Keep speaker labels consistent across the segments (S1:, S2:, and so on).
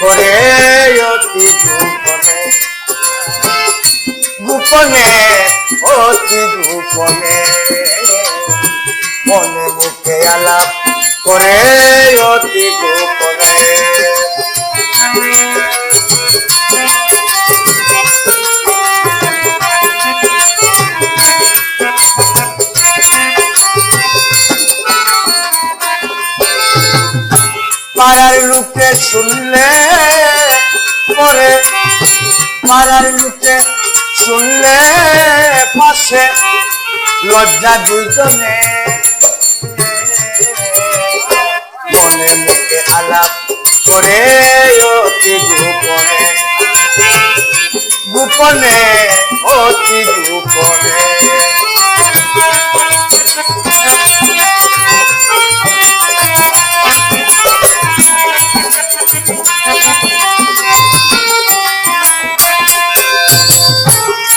S1: করে অতি গোপনে গোপনে অতি গোপনে মনে মুখে আলাপ করে অতি গোপনে পাড়ার লোকে শুনলে পরে পাড়ার লোকে শুনলে পাশে লজ্জা দুইজনে মনে মুখে আলাপ করে অতি গোপনে গোপনে অতি গোপনে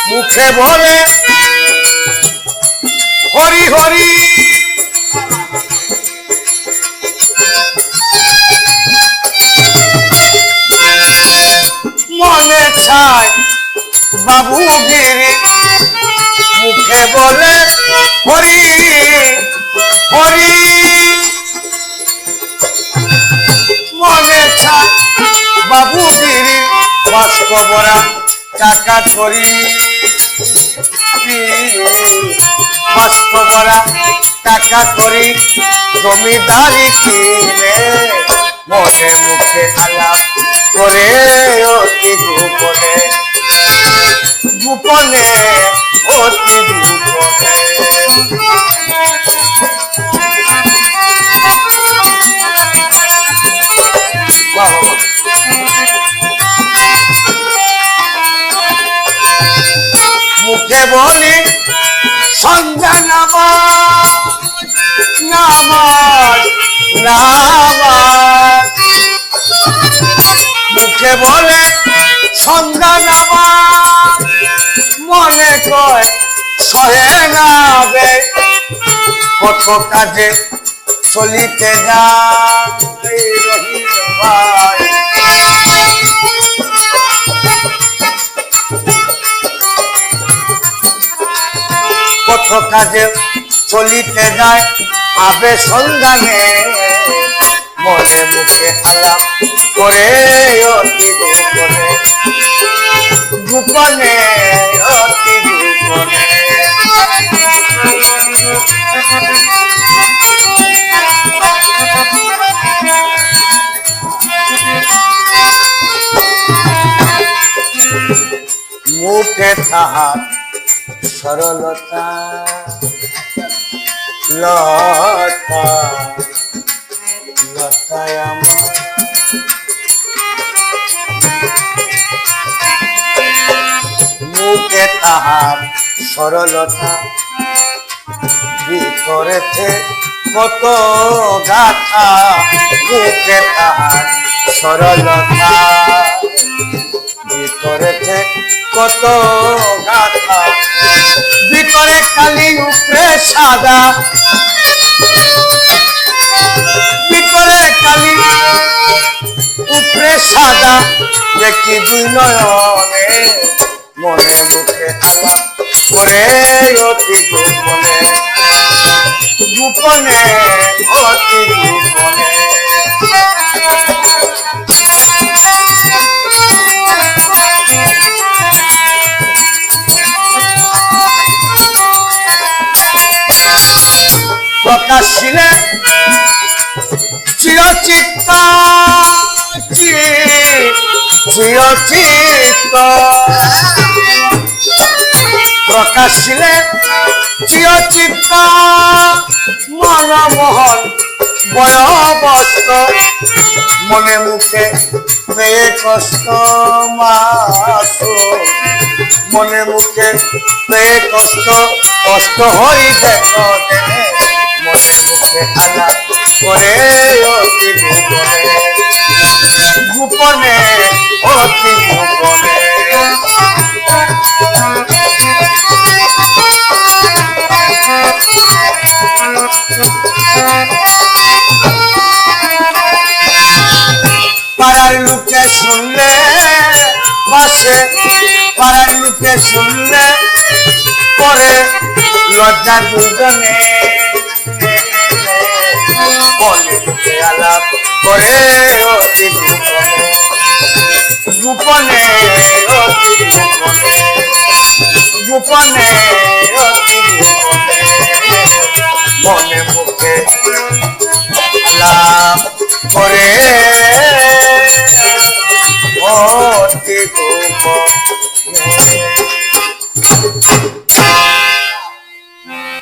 S1: মুখে বলে হরি হরি মনে চায় বাবুগিরি মুখে বলে হরি হরি মনে চায় বাবুগিরি বাস্তবরা টাকা করি বাস্তবরা টাকা করি জমিদারি কিনে মনে মুখে আলাপ করে অতি গোপনে গোপনে অতি গোপনে মুখে বলি সন্ধ্যা নামাজ নামাজ নামাজ মুখে বলে সন্ধ্যা নামাজ মনে কয় সহে নাবে কত কাজে চলিতে যায় ভাই কত কাজে চলিতে যায় আবে সন্ধানে মনে মুখে আলাপ করে অতি গোপনে গোপনে অতি গোপনে মুখে তাহার সরলতা লতা লতায় আমার মুখে তাহার সরলতা ভিতরেতে কত গাথা মুখে তাহার সরলতা ভিতরেতে কত গাথা ভিতরে কালি উপরে সাদা ভিতরে কালি উপরে সাদা দেখি দুই নয়নে মনে মুখে আলাপ করে অতি গোপনে গোপনে অতি গোপনে প্রকাশিলে চিরচিত্ত চিরচিত্ত প্রকাশিলে চিরচিত্ত মনমোহন বয়বস্ত মনে মুখে পেয়ে কষ্ট মাসো মনে মুখে পেয়ে কষ্ট কষ্ট হই দেখো মনে মুখে আলাপ করে অতি গোপনে গোপনে অতি গোপনে পাড়ার লোকে শুনলে বাসে, পাড়ার লোকে শুনলে করে লজ্জা দুজনে, মনে মুখে আলাপ করে অতি গোপনে, গোপনে অতি গোপনে, গোপনে অতি গোপনে, মনে মুখে আলাপ করে অতি গোপনে।